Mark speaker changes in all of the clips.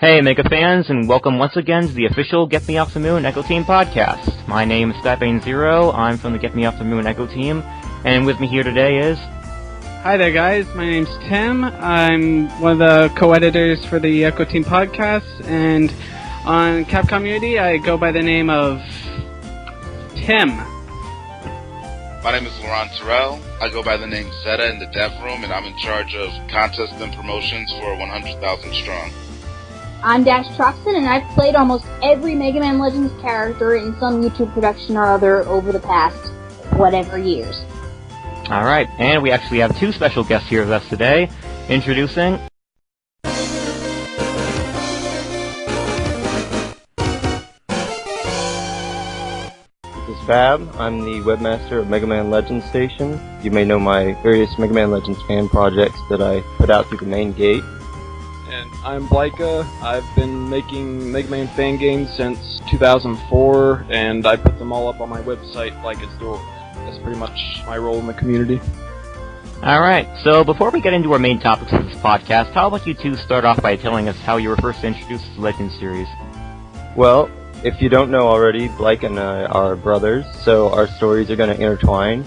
Speaker 1: Hey Mega fans, and welcome once again to the official GetMeOfftheMoon Echo Team podcast. My name is Skypane0, I'm from the GetMeOfftheMoon Echo Team, and with me here today is...
Speaker 2: Hi there guys, my name's Tim. I'm one of the co-editors for the Echo Team podcast, and on Capcom Unity I go by the name of Tim.
Speaker 3: My name is Laurent Terrell. I go by the name Zeta in the Devroom, and I'm in charge of contests and promotions for 100,000 Strong.
Speaker 4: I'm Dash Troxton, and I've played almost every MegaMan Legends character in some YouTube production or other over the past whatever years.
Speaker 1: Alright, and we actually have two special guests here with us today. Introducing...
Speaker 5: This is Fab. I'm the webmaster of MegaMan Legends Station. You may know my various MegaMan Legends fan projects that I put out through the main gate.
Speaker 6: And I'm Blyka. I've been making MegaMan fan games since 2004, and I put them all up on my website, Blyka's Door. That's pretty much my role in the community.
Speaker 1: Alright, so before we get into our main topics of this podcast, how about you two start off by telling us how you were first introduced to the Legends series?
Speaker 5: Well, if you don't know already, Blyka and I are brothers, so our stories are going to intertwine.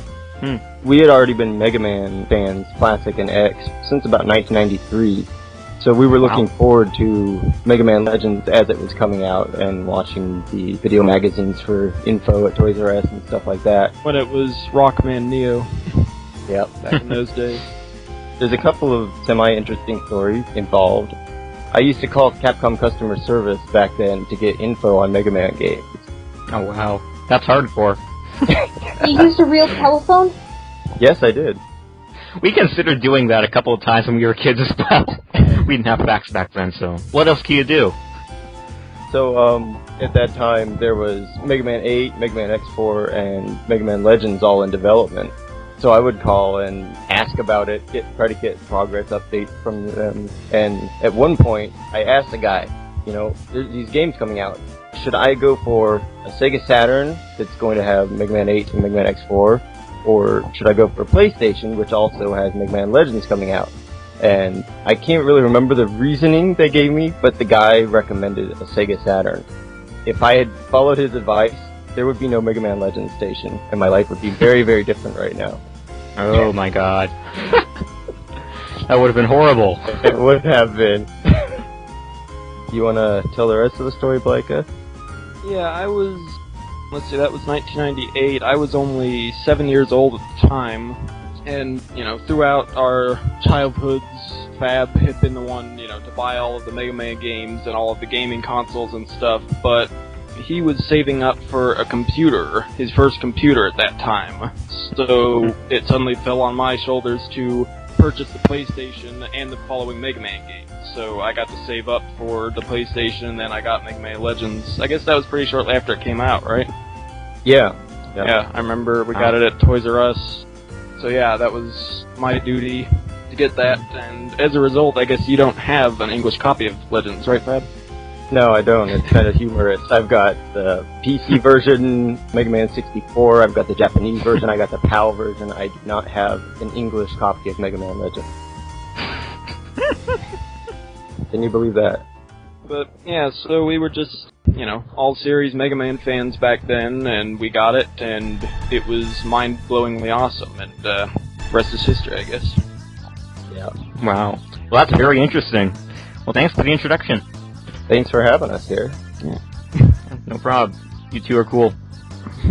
Speaker 5: We had already been MegaMan fans, Classic and X, since about 1993. So we were looking forward to MegaMan Legends as it was coming out and watching the video magazines for info at Toys R Us and stuff like that.
Speaker 6: When it was Rockman Neo.
Speaker 5: Yep.
Speaker 6: Back in those days.
Speaker 5: There's a couple of semi-interesting stories involved. I used to call Capcom customer service back then to get info on MegaMan games.
Speaker 1: Oh wow, that's hardcore.
Speaker 4: You used a real telephone?
Speaker 5: Yes, I did.
Speaker 1: We considered doing that a couple of times when we were kids as well. We didn't have fax back then, so... What else can you do?
Speaker 5: So, at that time, there was Mega Man 8, Mega Man X4, and Mega Man Legends all in development. So I would call and ask about it, try to get progress updates from them. And at one point, I asked the guy, you know, there's these games coming out. Should I go for a Sega Saturn that's going to have Mega Man 8 and Mega Man X4? Or should I go for a PlayStation, which also has Mega Man Legends coming out? And I can't really remember the reasoning they gave me, but the guy recommended a Sega Saturn. If I had followed his advice, there would be no Mega Man Legends station, and my life would be very, very different right now.
Speaker 1: Oh my god. That would have been horrible.
Speaker 5: It would have been. You want to tell the rest of the story, Blyka?
Speaker 6: Yeah, let's see, that was 1998. I was only 7 years old at the time. And, you know, throughout our childhoods, Fab had been the one, you know, to buy all of the Mega Man games and all of the gaming consoles and stuff, but he was saving up for a computer, his first computer at that time. So it suddenly fell on my shoulders to purchase the PlayStation and the following Mega Man games. So I got to save up for the PlayStation, and then I got Mega Man Legends. I guess that was pretty shortly after it came out, right?
Speaker 5: Yeah.
Speaker 6: Yeah, I remember we got it at Toys R Us. So yeah, that was my duty to get that, and as a result, I guess you don't have an English copy of Legends, right, Fab?
Speaker 5: No, I don't. It's kind of humorous. I've got the PC version, Mega Man 64, I've got the Japanese version, I got the PAL version. I do not have an English copy of Mega Man Legends. Can you believe that?
Speaker 6: But yeah, so we were just, you know, all series Mega Man fans back then, and we got it, and it was mind-blowingly awesome, and rest is history, I guess.
Speaker 5: Yeah.
Speaker 1: Wow. Well, that's very interesting. Well, thanks for the introduction.
Speaker 5: Thanks for having us here.
Speaker 1: Yeah. No problem. You two are cool.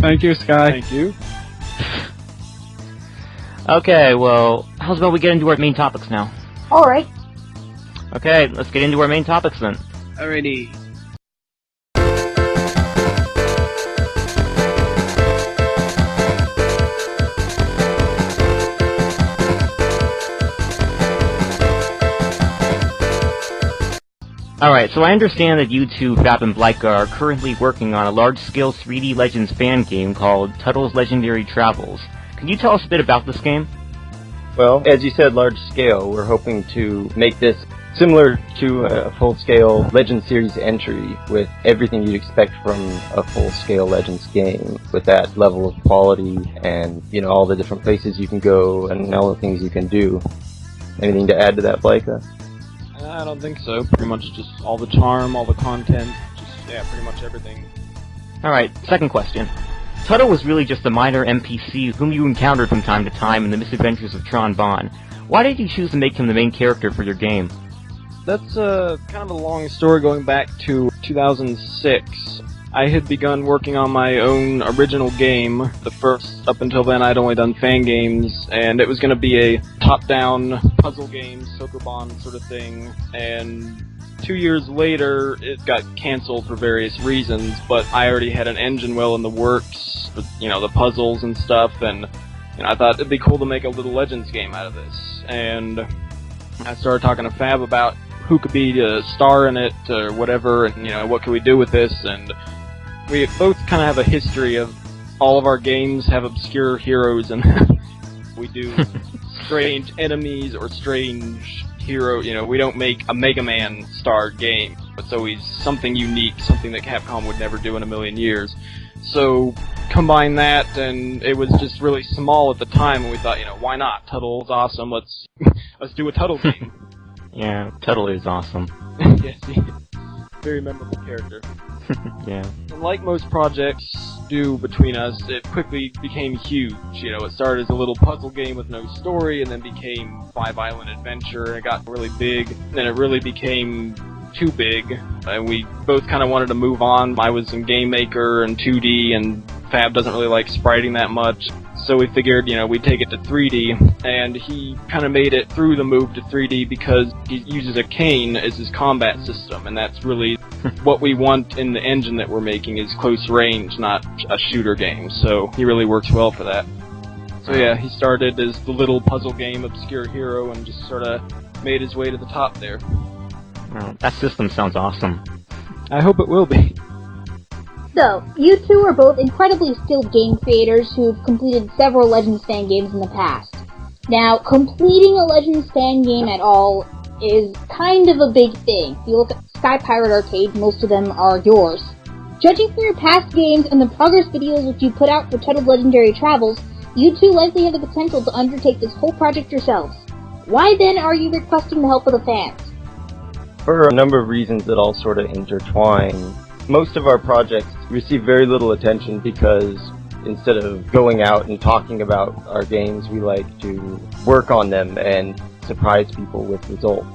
Speaker 2: Thank you, Sky.
Speaker 6: Thank you.
Speaker 1: Okay, well, how's about we get into our main topics now?
Speaker 4: Alright.
Speaker 1: Okay, let's get into our main topics then.
Speaker 2: Alrighty.
Speaker 1: Alright, so I understand that you two, Fab and Blyka, are currently working on a large-scale 3D Legends fan game called TUTTLE'S Legendary Travels. Can you tell us a bit about this game?
Speaker 5: Well, as you said, large scale, we're hoping to make this similar to a full-scale Legends series entry with everything you'd expect from a full-scale Legends game, with that level of quality and, you know, all the different places you can go and all the things you can do. Anything to add to that, Blyka?
Speaker 6: I don't think so. Pretty much just all the charm, all the content, pretty much everything.
Speaker 1: Alright, second question. Tuttle was really just a minor NPC whom you encountered from time to time in the misadventures of Tron Bonne. Why did you choose to make him the main character for your game?
Speaker 6: That's kind of a long story going back to 2006. I had begun working on my own original game. Up until then, I'd only done fan games, and it was going to be a top-down puzzle game, Sokoban sort of thing. And 2 years later, it got canceled for various reasons, but I already had an engine well in the works, with, the puzzles and stuff, and I thought it'd be cool to make a little Legends game out of this. And I started talking to Fab about who could be the star in it, or whatever, and, what can we do with this, and we both kind of have a history of all of our games have obscure heroes, and we do strange enemies or strange hero. We don't make a MegaMan star game. It's always something unique, something that Capcom would never do in a million years. So combine that, and it was just really small at the time, and we thought, why not? Tuttle's awesome. Let's do a Tuttle game.
Speaker 1: Yeah, Tuttle is awesome.
Speaker 6: Yes, he is. Very memorable character.
Speaker 1: Yeah.
Speaker 6: And like most projects do between us, it quickly became huge. It started as a little puzzle game with no story, and then became 5-island adventure, and it got really big. Then it really became too big, and we both kind of wanted to move on. I was in Game Maker and 2D, and Fab doesn't really like spriting that much. So we figured, we'd take it to 3D, and he kind of made it through the move to 3D because he uses a cane as his combat system, and that's really what we want in the engine that we're making is close range, not a shooter game, so he really works well for that. So yeah, he started as the little puzzle game obscure hero and just sort of made his way to the top there.
Speaker 1: Well, that system sounds awesome.
Speaker 6: I hope it will be.
Speaker 4: So, you two are both incredibly skilled game creators who've completed several Legends fan games in the past. Now, completing a Legends fan game at all is kind of a big thing. If you look at Sky Pirate Arcade, most of them are yours. Judging from your past games and the progress videos which you put out for Tuttle's Legendary Travels, you two likely have the potential to undertake this whole project yourselves. Why then are you requesting the help of the fans?
Speaker 5: For a number of reasons that all sort of intertwine. Most of our projects receive very little attention because instead of going out and talking about our games, we like to work on them and surprise people with results.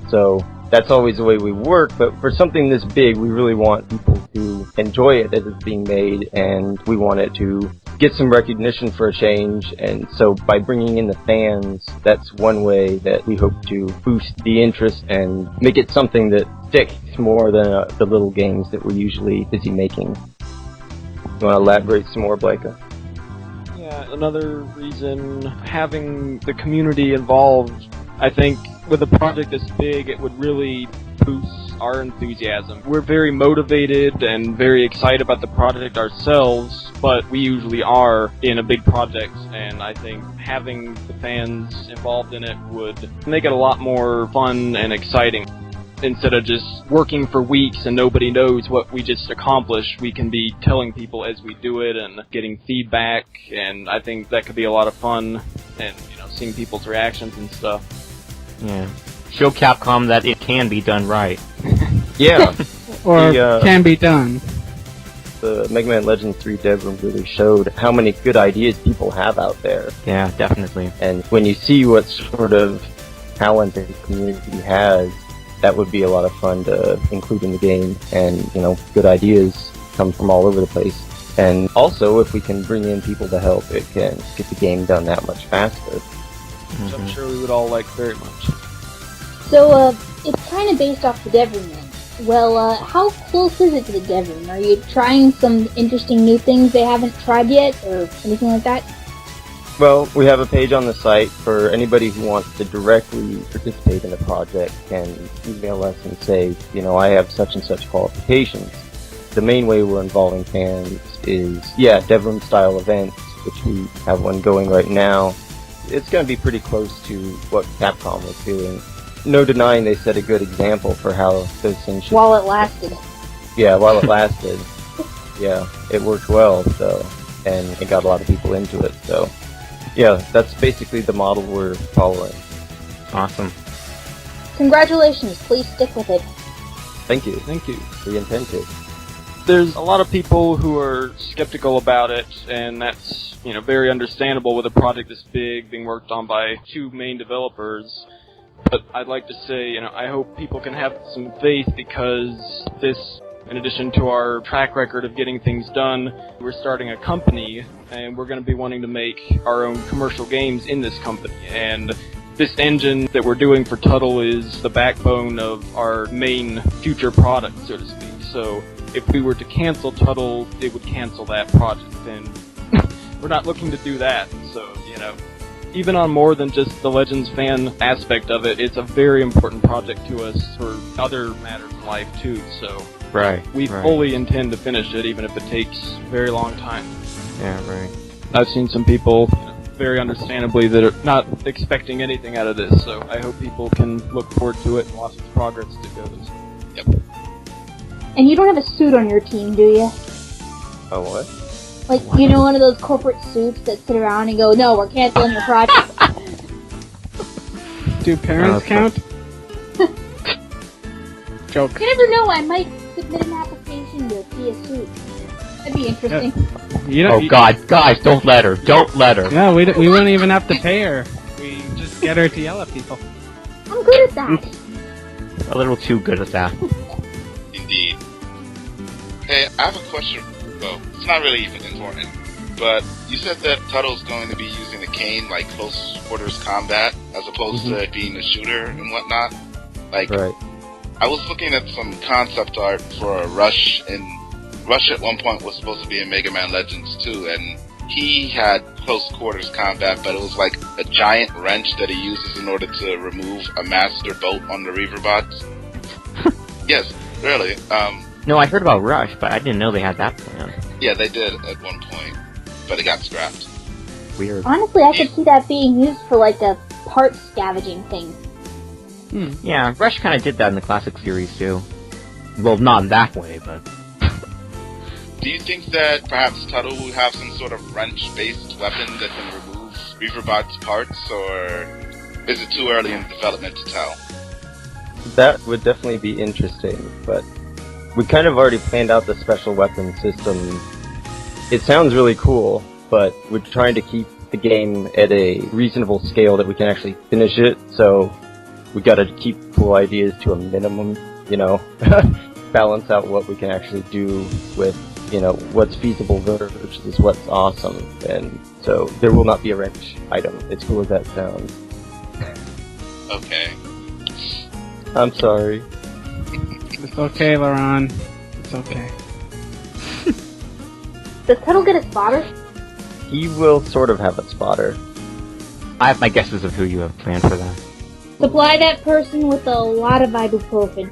Speaker 5: So that's always the way we work, but for something this big, we really want people to enjoy it as it's being made, and we want it to get some recognition for a change. And so by bringing in the fans, that's one way that we hope to boost the interest and make it something that sticks more than the little games that we're usually busy making. You want to elaborate some more, Blyka?
Speaker 6: Yeah, another reason, having the community involved, I think with a project this big, it would really boost our enthusiasm. We're very motivated and very excited about the project ourselves, but we usually are in a big project, and I think having the fans involved in it would make it a lot more fun and exciting. Instead of just working for weeks and nobody knows what we just accomplished, we can be telling people as we do it and getting feedback, and I think that could be a lot of fun, and seeing people's reactions and stuff.
Speaker 1: Yeah. Show Capcom that it can be done right.
Speaker 5: Yeah.
Speaker 2: Or can be done.
Speaker 5: The MegaMan Legends 3 Devroom really showed how many good ideas people have out there.
Speaker 1: Yeah, definitely.
Speaker 5: And when you see what sort of talent the community has, that would be a lot of fun to include in the game, and good ideas come from all over the place. And also, if we can bring in people to help, it can get the game done that much faster.
Speaker 6: Which I'm sure we would all like very much.
Speaker 4: So, it's kind of based off the Devroom then. Well, how close is it to the Devroom? Are you trying some interesting new things they haven't tried yet, or anything like that?
Speaker 5: Well, we have a page on the site for anybody who wants to directly participate in the project can email us and say, I have such and such qualifications. The main way we're involving fans is, Devroom style events, which we have one going right now. It's going to be pretty close to what Capcom was doing. No denying they set a good example for how those things should...
Speaker 4: While it lasted.
Speaker 5: Yeah, while it lasted. Yeah, it worked well, so, and it got a lot of people into it, so... Yeah, that's basically the model we're following.
Speaker 1: Awesome.
Speaker 4: Congratulations, please stick with it.
Speaker 5: Thank you.
Speaker 6: Thank you.
Speaker 5: We intend to.
Speaker 6: There's a lot of people who are skeptical about it, and that's, very understandable with a project this big being worked on by 2 main developers. But I'd like to say, I hope people can have some faith, because this, in addition to our track record of getting things done, we're starting a company, and we're going to be wanting to make our own commercial games in this company. And this engine that we're doing for Tuttle is the backbone of our main future product, so to speak. So if we were to cancel Tuttle, it would cancel that project, and we're not looking to do that. So, even on more than just the Legends fan aspect of it, it's a very important project to us for other matters in life, too. So we fully intend to finish it, even if it takes a very long time.
Speaker 1: Yeah, right.
Speaker 6: I've seen some people, very understandably, that are not expecting anything out of this, so I hope people can look forward to it and watch its progress as it goes.
Speaker 3: Yep.
Speaker 4: And you don't have a suit on your team, do you?
Speaker 5: Oh, what?
Speaker 4: Like, one of those corporate suits that sit around and go, no, we're canceling your project.
Speaker 2: Do parents count? Joke.
Speaker 4: You never know, I might submit an application to be a suit. That'd be interesting.
Speaker 1: God, guys, don't let her. Don't let her.
Speaker 2: No, we wouldn't even have to pay her. We just get her to yell at people.
Speaker 4: I'm good at that.
Speaker 1: A little too good at that.
Speaker 3: Indeed. Hey, I have a question. Well, it's not really even important, but you said that Tuttle's going to be using the cane like close quarters combat as opposed to it being a shooter and whatnot. Like,
Speaker 5: Right.
Speaker 3: I was looking at some concept art for a Rush, and Rush at one point was supposed to be in MegaMan Legends too, and he had close quarters combat, but it was like a giant wrench that he uses in order to remove a master bolt on the Reaver bots. Yes, really.
Speaker 1: No, I heard about Rush, but I didn't know they had that plan.
Speaker 3: Yeah, they did at one point, but it got scrapped.
Speaker 1: Weird.
Speaker 4: Honestly, I could see that being used for, like, a parts scavenging thing.
Speaker 1: Yeah, Rush kind of did that in the classic series, too. Well, not in that way, but...
Speaker 3: Do you think that perhaps Tuttle will have some sort of wrench-based weapon that can remove Reaverbot's parts, or is it too early in development to tell?
Speaker 5: That would definitely be interesting, but we kind of already planned out the special weapon system. It sounds really cool, but we're trying to keep the game at a reasonable scale that we can actually finish it, so we gotta keep cool ideas to a minimum, balance out what we can actually do with, what's feasible versus what's awesome, and so there will not be a wrench item, as cool as that sounds.
Speaker 3: Okay.
Speaker 5: I'm sorry.
Speaker 2: It's okay, Laurent. It's okay.
Speaker 4: Does Tuttle get a spotter?
Speaker 5: He will sort of have a spotter.
Speaker 1: I have my guesses of who you have planned for that.
Speaker 4: Supply that person with a lot of ibuprofen.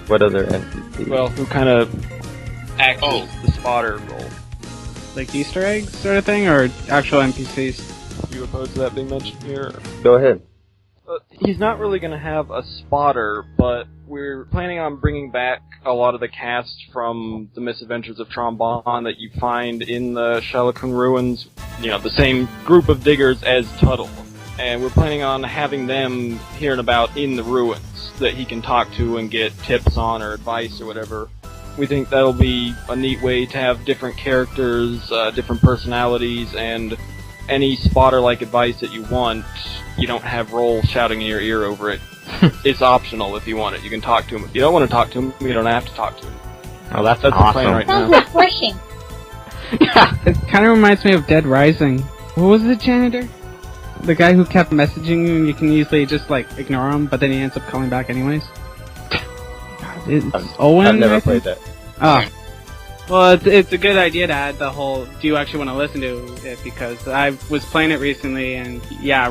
Speaker 5: What other NPC?
Speaker 6: Well, who kind of acts as the spotter role?
Speaker 2: Like Easter eggs sort of thing, or actual NPCs?
Speaker 6: You opposed to that being mentioned here?
Speaker 5: Go ahead.
Speaker 6: He's not really going to have a spotter, but we're planning on bringing back a lot of the cast from the Misadventures of Trombone that you find in the Shalakun Ruins, the same group of diggers as Tuttle. And we're planning on having them here and about in the ruins that he can talk to and get tips on or advice or whatever. We think that'll be a neat way to have different characters, different personalities, and any spotter-like advice that you want, you don't have Roll shouting in your ear over it. It's optional if you want it. You can talk to him. If you don't want to talk to him, you don't have to talk to him.
Speaker 1: Oh, that's
Speaker 6: awesome. The plan right
Speaker 4: Sounds
Speaker 6: now.
Speaker 4: refreshing.
Speaker 2: It kind of reminds me of Dead Rising. What was the janitor? The guy who kept messaging you and you can easily just, ignore him, but then he ends up calling back anyways? It's Owen,
Speaker 5: I've never
Speaker 2: I think?
Speaker 5: played that.
Speaker 2: Oh. Well, it's a good idea to add the whole, do you actually want to listen to it? Because I was playing it recently, and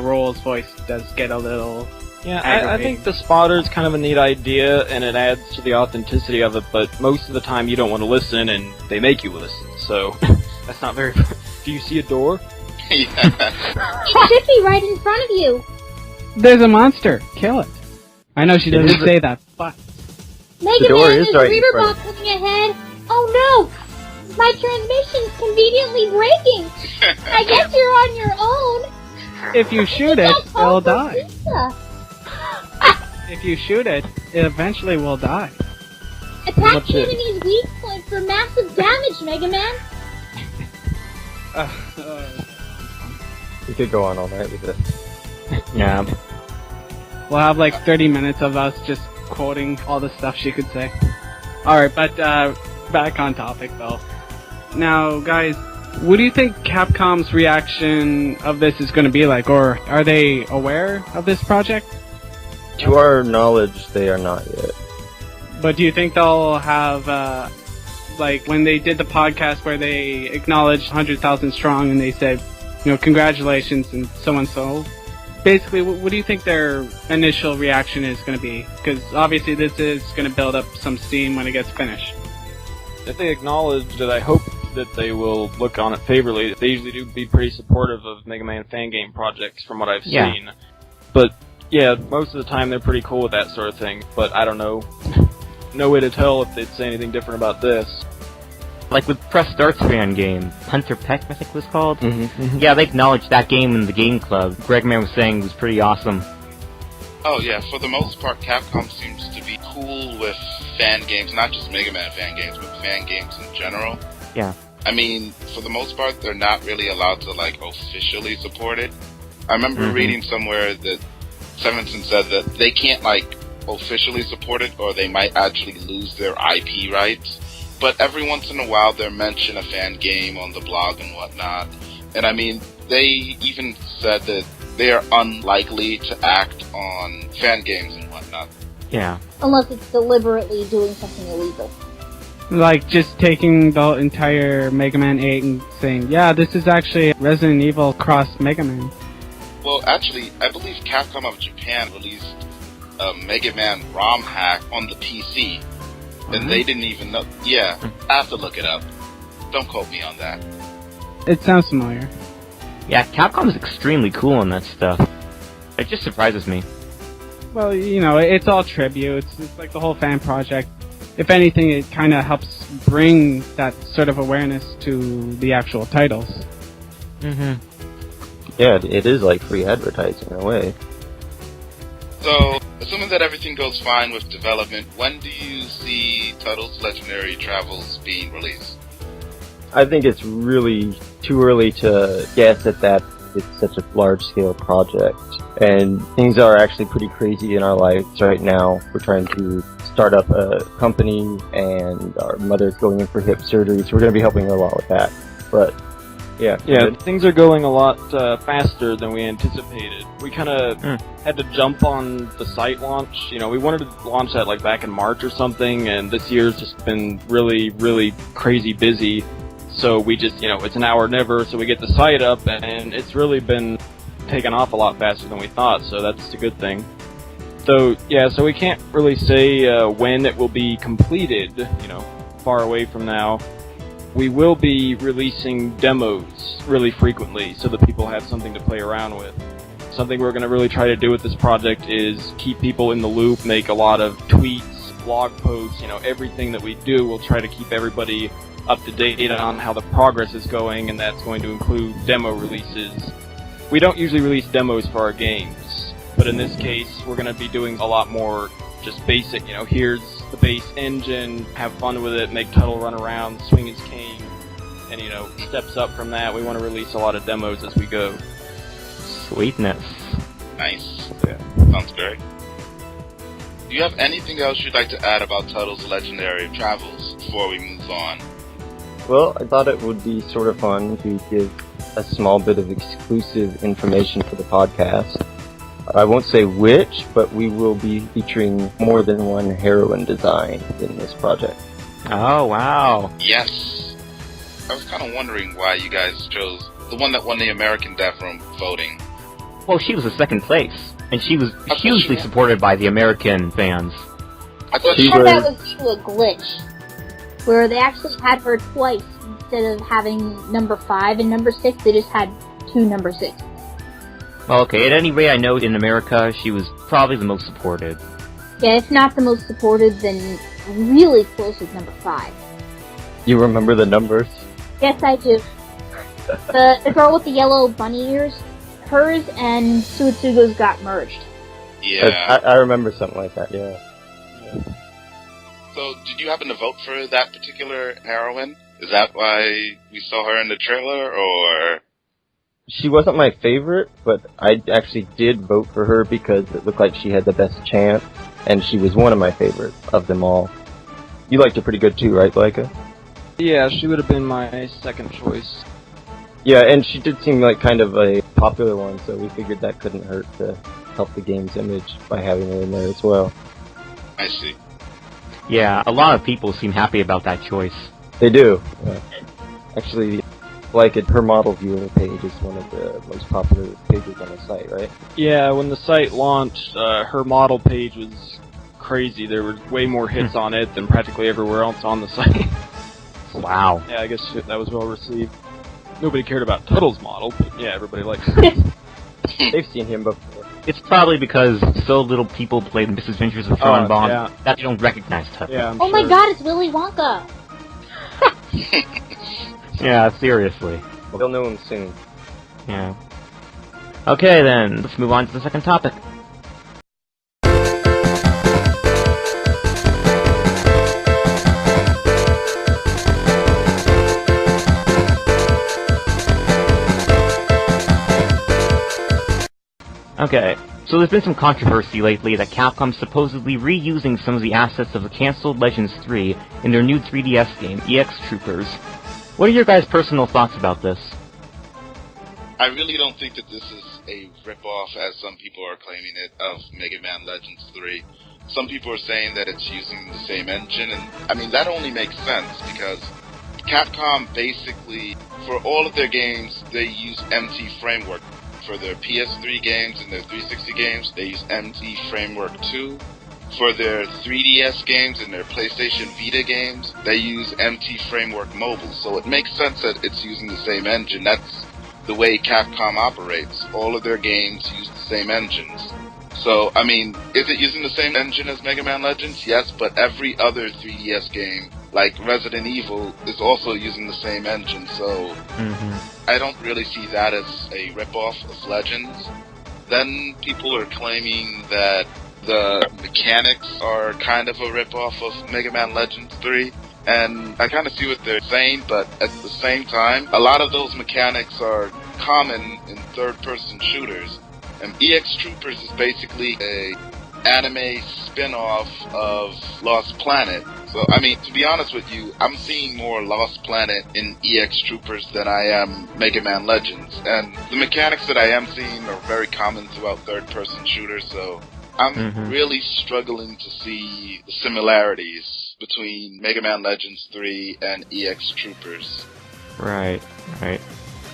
Speaker 2: Roll's voice does get a little...
Speaker 6: Yeah, I think the spotter's kind of a neat idea, and it adds to the authenticity of it, but most of the time you don't want to listen, and they make you listen, so that's not very... Do you see a door?
Speaker 3: Yeah.
Speaker 4: It should be right in front of you.
Speaker 2: There's a monster. Kill it. I know she doesn't say that, but...
Speaker 5: The door
Speaker 4: MegaMan,
Speaker 5: is
Speaker 4: is
Speaker 5: right in
Speaker 4: Reaverbot
Speaker 5: front.
Speaker 4: coming ahead? Oh no! My transmission's conveniently breaking. I guess you're on your own.
Speaker 2: If you shoot it, it'll die.
Speaker 4: Pizza.
Speaker 2: If you shoot it, it eventually will die.
Speaker 4: Attack the enemy's weak point for massive damage, Mega Man.
Speaker 5: We could go on all night with this.
Speaker 1: Yeah.
Speaker 2: We'll have like 30 minutes of us just quoting all the stuff she could say. Alright, but back on topic though. Now, guys, what do you think Capcom's reaction of this is going to be like? Or are they aware of this project?
Speaker 5: To our knowledge, they are not yet.
Speaker 2: But do you think they'll have, like, when they did the podcast where they acknowledged 100,000 strong and they said, congratulations and so. Basically, what do you think their initial reaction is going to be? Because obviously this is going to build up some steam when it gets finished.
Speaker 6: If they acknowledge it, I hope that they will look on it favorably. They usually do be pretty supportive of Mega Man fan game projects from what I've seen. But, yeah, most of the time they're pretty cool with that sort of thing. But I don't know. No way to tell if they'd say anything different about this.
Speaker 1: Like with Press Start's fan game, Hunter Peck, I think it was called.
Speaker 5: Mm-hmm.
Speaker 1: Yeah, they acknowledged that game in the game club. Greg Man was saying it was pretty awesome.
Speaker 3: Oh yeah, for the most part, Capcom seems to be cool with fan games, not just Mega Man fan games, but fan games in general.
Speaker 1: Yeah.
Speaker 3: I mean, for the most part, they're not really allowed to, like, officially support it. I remember reading somewhere that Sevenson said that they can't, like, officially support it, or they might actually lose their IP rights. But every once in a while, they'll mention a fan game on the blog and whatnot. And I mean, they even said that they are unlikely to act on fan games and whatnot.
Speaker 1: Yeah.
Speaker 4: Unless it's deliberately doing something illegal.
Speaker 2: Like, just taking the entire Mega Man 8 and saying, yeah, this is actually Resident Evil cross Mega Man.
Speaker 3: Well, actually, I believe Capcom of Japan released a Mega Man ROM hack on the PC. And they didn't even know. Yeah, I have to look it up. Don't quote me on that.
Speaker 2: It sounds familiar.
Speaker 1: Yeah, Capcom's extremely cool on that stuff. It just surprises me.
Speaker 2: Well, it's all tribute. It's like the whole fan project. If anything, it kind of helps bring that sort of awareness to the actual titles.
Speaker 1: Mm-hmm.
Speaker 5: Yeah, it is like free advertising in a way.
Speaker 3: So, assuming that everything goes fine with development, when do you see TUTTLE'S Legendary Travels being released?
Speaker 5: I think it's really too early to guess at that. It's such a large-scale project. And things are actually pretty crazy in our lives right now. We're trying to start up a company, and our mother's going in for hip surgery, so we're going to be helping her a lot with that. But, yeah.
Speaker 6: Things are going a lot faster than we anticipated. We kind of had to jump on the site launch. We wanted to launch that like back in March or something, and this year's just been really, really crazy busy. So we just, it's an hour never, so we get the site up, and it's really been taken off a lot faster than we thought, so that's a good thing. So, yeah, so we can't really say when it will be completed, far away from now. We will be releasing demos really frequently so that people have something to play around with. Something we're going to really try to do with this project is keep people in the loop, make a lot of tweets, blog posts, everything that we do, we'll try to keep everybody up to date on how the progress is going, and that's going to include demo releases. We don't usually release demos for our games, but in this case, we're going to be doing a lot more just basic, here's the base engine, have fun with it, make Tuttle run around, swing his cane, and, steps up from that. We want to release a lot of demos as we go.
Speaker 1: Sweetness.
Speaker 3: Nice. Yeah. Sounds great. Do you have anything else you'd like to add about TUTTLE'S Legendary Travels before we move on?
Speaker 5: Well, I thought it would be sort of fun to give a small bit of exclusive information for the podcast. I won't say which, but we will be featuring more than one heroine design in this project.
Speaker 1: Oh, wow.
Speaker 3: Yes. I was kind of wondering why you guys chose the one that won the American Devroom voting.
Speaker 1: Well, she was in second place, and she was hugely supported by the American fans.
Speaker 3: I thought
Speaker 4: She said that was due to a glitch, where they actually had her twice. Instead of having number 5 and number 6, they just had 2 number 6.
Speaker 1: Well, okay, at any rate, I know in America she was probably the most supported.
Speaker 4: Yeah, if not the most supported, then really close with number 5.
Speaker 5: You remember the numbers?
Speaker 4: Yes, I do. The girl with the yellow bunny ears, hers and Suetsugu's got merged.
Speaker 3: Yeah.
Speaker 5: I remember something like that, yeah.
Speaker 3: So, did you happen to vote for that particular heroine? Is that why we saw her in the trailer, or...?
Speaker 5: She wasn't my favorite, but I actually did vote for her because it looked like she had the best chance, and she was one of my favorites of them all. You liked her pretty good too, right, Blyka?
Speaker 6: Yeah, she would have been my second choice.
Speaker 5: Yeah, and she did seem like kind of a popular one, so we figured that couldn't hurt to help the game's image by having her in there as well.
Speaker 3: I see.
Speaker 1: Yeah, a lot of people seem happy about that choice.
Speaker 5: They do. Actually, Blyka, her model viewer page is one of the most popular pages on the site, right?
Speaker 6: Yeah, when the site launched, her model page was crazy. There were way more hits on it than practically everywhere else on the site.
Speaker 1: Wow.
Speaker 6: Yeah, I guess that was well received. Nobody cared about TUTTLE'S model, but yeah, everybody likes it.
Speaker 5: They've seen him before.
Speaker 1: It's probably because so little people play the Misadventures of Tron Bond
Speaker 6: yeah.
Speaker 1: that they don't recognize Tuttle.
Speaker 6: Yeah, I'm
Speaker 4: Oh my
Speaker 6: sure.
Speaker 4: god, it's Willy Wonka!
Speaker 1: Yeah, seriously.
Speaker 5: Well, they'll know him soon.
Speaker 1: Yeah. Okay then, let's move on to the second topic. Okay, so there's been some controversy lately that Capcom's supposedly reusing some of the assets of the cancelled Legends 3 in their new 3DS game, EX Troopers. What are your guys' personal thoughts about this?
Speaker 3: I really don't think that this is a rip-off, as some people are claiming it, of MegaMan Legends 3. Some people are saying that it's using the same engine, and I mean, that only makes sense, because Capcom basically, for all of their games, they use MT Framework. For their PS3 games and their 360 games, they use MT Framework 2. For their 3DS games and their PlayStation Vita games, they use MT Framework Mobile. So it makes sense that it's using the same engine. That's the way Capcom operates. All of their games use the same engines. So, I mean, is it using the same engine as Mega Man Legends? Yes, but every other 3DS game, like Resident Evil, is also using the same engine, so I don't really see that as a ripoff of Legends. Then people are claiming that the mechanics are kind of a ripoff of Mega Man Legends 3, and I kind of see what they're saying, but at the same time, a lot of those mechanics are common in third-person shooters. And EX Troopers is basically a anime spin-off of Lost Planet. So, I mean, to be honest with you, I'm seeing more Lost Planet in EX Troopers than I am Mega Man Legends. And the mechanics that I am seeing are very common throughout third-person shooters, so I'm really struggling to see the similarities between Mega Man Legends 3 and EX Troopers.
Speaker 1: Right.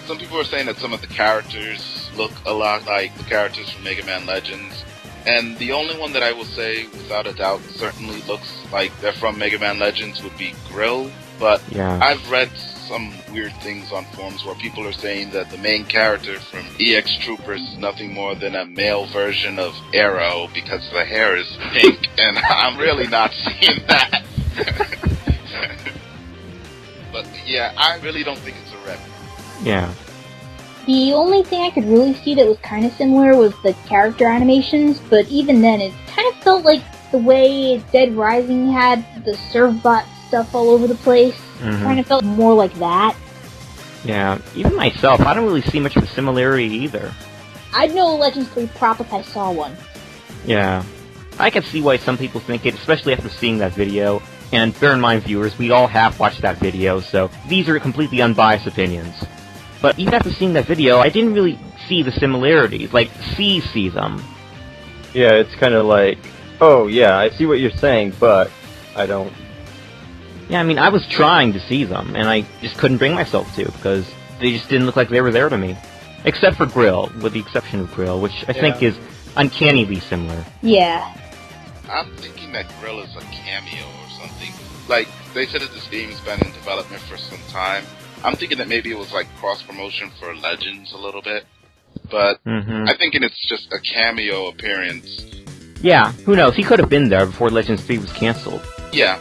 Speaker 3: Some people are saying that some of the characters look a lot like the characters from Mega Man Legends. And the only one that I will say, without a doubt, certainly looks like they're from Mega Man Legends would be Grill. But
Speaker 1: Yeah.
Speaker 3: I've read some weird things on forums where people are saying that the main character from EX Troopers is nothing more than a male version of Arrow because the hair is pink. And I'm really not seeing that. But yeah, I really don't think it's a rep.
Speaker 1: Yeah.
Speaker 4: The only thing I could really see that was kind of similar was the character animations, but even then it kind of felt like the way Dead Rising had the Servbot stuff all over the place. Kind of felt more like that.
Speaker 1: Yeah. Even myself, I don't really see much of a similarity either.
Speaker 4: I'd know a Legends 3 prop if I saw one.
Speaker 1: Yeah. I can see why some people think it, especially after seeing that video. And bear in mind, viewers, we all have watched that video, so these are completely unbiased opinions. But even after seeing that video, I didn't really see the similarities. Like, see them.
Speaker 5: Yeah, it's kind of like, oh yeah, I see what you're saying, but I don't.
Speaker 1: Yeah, I mean, I was trying to see them, and I just couldn't bring myself to, because they just didn't look like they were there to me. Except for Grill, with the exception of Grill, which I think is uncannily similar.
Speaker 4: Yeah.
Speaker 3: I'm thinking that Grill is a cameo or something. Like, they said that this game's been in development for some time. I'm thinking that maybe it was like cross-promotion for Legends a little bit. But I'm thinking it's just a cameo appearance.
Speaker 1: Yeah, who knows? He could have been there before Legends 3 was cancelled.
Speaker 3: Yeah.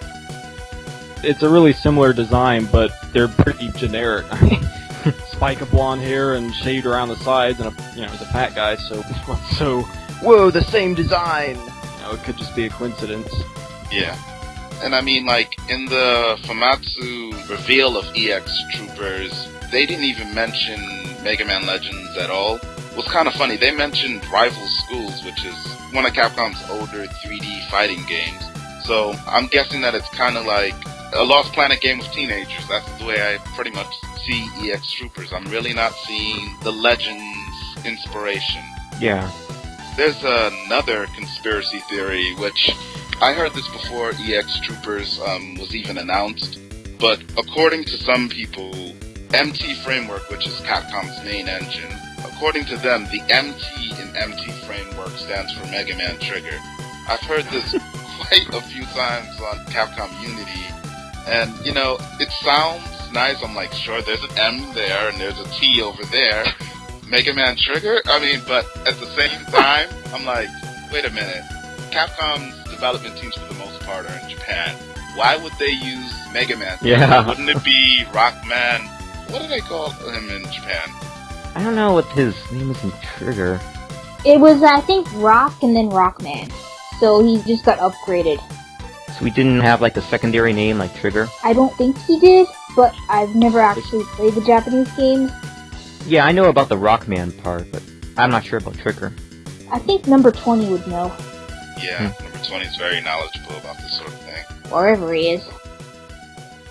Speaker 6: it's a really similar design, but they're pretty generic. Spike of blonde hair and shaved around the sides, and he's a fat guy, so
Speaker 5: Whoa, the same design!
Speaker 6: it could just be a coincidence.
Speaker 3: Yeah. And I mean, like, in the Famitsu reveal of EX Troopers, they didn't even mention Mega Man Legends at all. It was kind of funny. They mentioned Rival Schools, which is one of Capcom's older 3D fighting games. So I'm guessing that it's kind of like a Lost Planet game with teenagers. That's the way I pretty much see EX Troopers. I'm really not seeing the Legends inspiration.
Speaker 1: Yeah.
Speaker 3: There's another conspiracy theory, which I heard this before EX Troopers was even announced, but according to some people, MT Framework, which is Capcom's main engine, according to them, the MT in MT Framework stands for Mega Man Trigger. I've heard this quite a few times on Capcom Unity, and, it sounds nice. I'm like, sure, there's an M there, and there's a T over there. Mega Man Trigger? I mean, but at the same time, I'm like, wait a minute. Capcom's development teams, for the most part, are in Japan. Why would they use Mega Man?
Speaker 1: Yeah.
Speaker 3: Wouldn't it be Rockman? What do they call him in Japan?
Speaker 1: I don't know what his name is in Trigger.
Speaker 4: It was, I think, Rock and then Rockman. So he just got upgraded.
Speaker 1: So we didn't have, like, a secondary name like Trigger?
Speaker 4: I don't think he did, but I've never actually played the Japanese games.
Speaker 1: Yeah, I know about the Rockman part, but I'm not sure about Trigger.
Speaker 4: I think number 20 would know.
Speaker 3: Yeah, number 20 is very knowledgeable about this sort of thing.
Speaker 4: Wherever he is.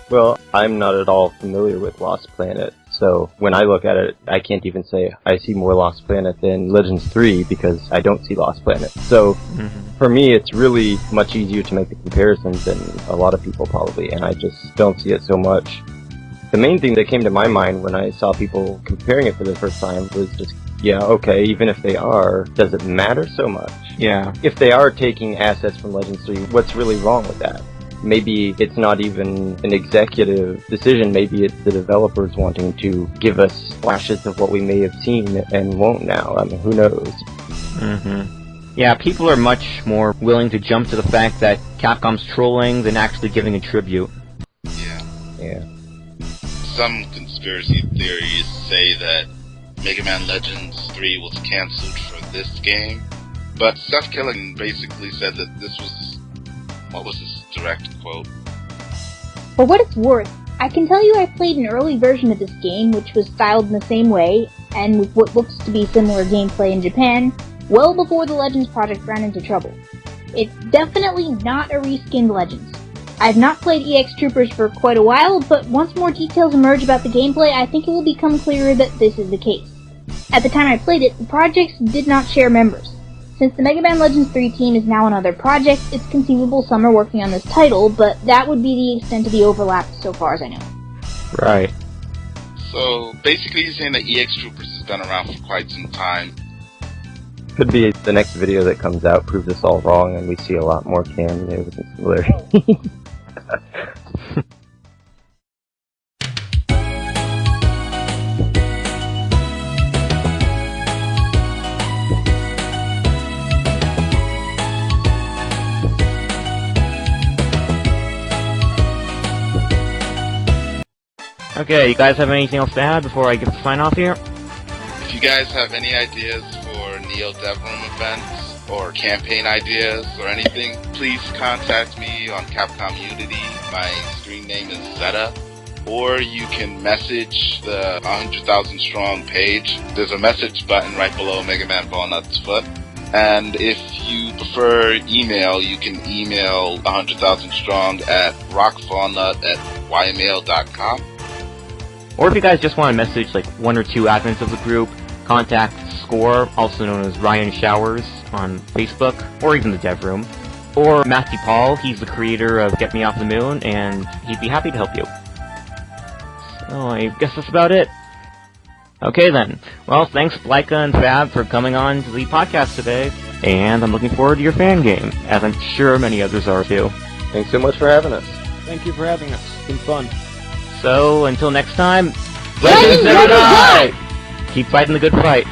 Speaker 5: Well, I'm not at all familiar with Lost Planet, so when I look at it, I can't even say I see more Lost Planet than Legends 3 because I don't see Lost Planet. So, for me, it's really much easier to make the comparisons than a lot of people probably, and I just don't see it so much. The main thing that came to my mind when I saw people comparing it for the first time was just, yeah, okay, even if they are, does it matter so much?
Speaker 1: Yeah.
Speaker 5: If they are taking assets from Legends 3, what's really wrong with that? Maybe it's not even an executive decision, maybe it's the developers wanting to give us flashes of what we may have seen and won't now. I mean, who knows?
Speaker 1: Yeah, people are much more willing to jump to the fact that Capcom's trolling than actually giving a tribute.
Speaker 5: Yeah.
Speaker 3: Some conspiracy theories say that Mega Man Legends 3 was cancelled for this game, but Seth Killing basically said that this was, what was his direct quote?
Speaker 4: For what it's worth, I can tell you I played an early version of this game which was styled in the same way, and with what looks to be similar gameplay in Japan, well before the Legends project ran into trouble. It's definitely not a reskinned Legends. I've not played EX Troopers for quite a while, but once more details emerge about the gameplay, I think it will become clearer that this is the case. At the time I played it, the projects did not share members. Since the Mega Man Legends 3 team is now on other projects, it's conceivable some are working on this title, but that would be the extent of the overlap so far as I know.
Speaker 1: Right.
Speaker 3: So, basically you're saying that EX Troopers has been around for quite some time.
Speaker 5: Could be the next video that comes out proves us all wrong and we see a lot more cameos and similarities.
Speaker 1: Okay, you guys have anything else to add before I get the sign off here?
Speaker 3: If you guys have any ideas for Neo Devroom events, or campaign ideas, or anything, please contact me on Capcom Unity. My screen name is Zeta. Or you can message the 100,000 Strong page. There's a message button right below Mega Man Walnut's foot. And if you prefer email, you can email 100,000 Strong at rockfallnut@ymail.com.
Speaker 1: Or if you guys just want to message like one or two admins of the group, contact Score, also known as Ryan Showers, on Facebook, or even the Devroom. Or Matthew Paul, he's the creator of GetMeOfftheMoon, and he'd be happy to help you. So I guess that's about it. Okay then. Well, thanks Blyka and Fab for coming on to the podcast today, and I'm looking forward to your fan game, as I'm sure many others are too.
Speaker 5: Thanks so much for having us.
Speaker 6: Thank you for having us. It's been fun.
Speaker 1: So, until next time,
Speaker 4: Legends never die!
Speaker 1: Keep fighting the good fight.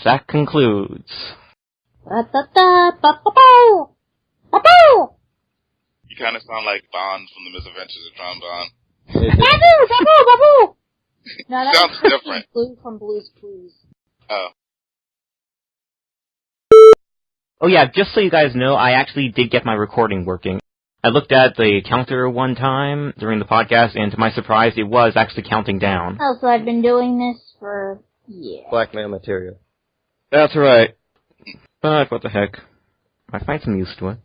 Speaker 1: that concludes.
Speaker 3: You kind of sound like Bond from the Misadventures of Trombone.
Speaker 4: No, that
Speaker 3: Sounds
Speaker 4: was
Speaker 3: different.
Speaker 4: Blue from Blue's Clues.
Speaker 3: Oh.
Speaker 1: Oh yeah, just so you guys know, I actually did get my recording working. I looked at the counter one time during the podcast, and to my surprise, it was actually counting down.
Speaker 4: Oh, so I've been doing this for... yeah.
Speaker 5: Blackmail material.
Speaker 1: That's right. But what the heck. I find some use to it.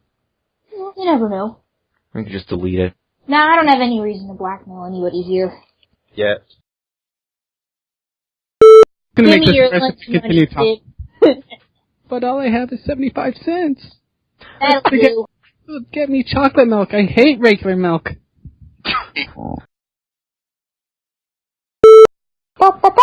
Speaker 4: Well, you never know.
Speaker 1: We could just delete it.
Speaker 4: Nah, I don't have any reason to blackmail anybody here.
Speaker 5: Yeah.
Speaker 2: Gonna
Speaker 4: Give
Speaker 2: make
Speaker 4: me
Speaker 2: this
Speaker 4: your
Speaker 2: recipe
Speaker 4: lunch
Speaker 2: continue
Speaker 4: money,
Speaker 2: talking.
Speaker 4: Sid.
Speaker 2: But all I have is 75 cents.
Speaker 4: That'll do.
Speaker 2: Get me chocolate milk. I hate regular milk.
Speaker 4: Ba-ba-ba!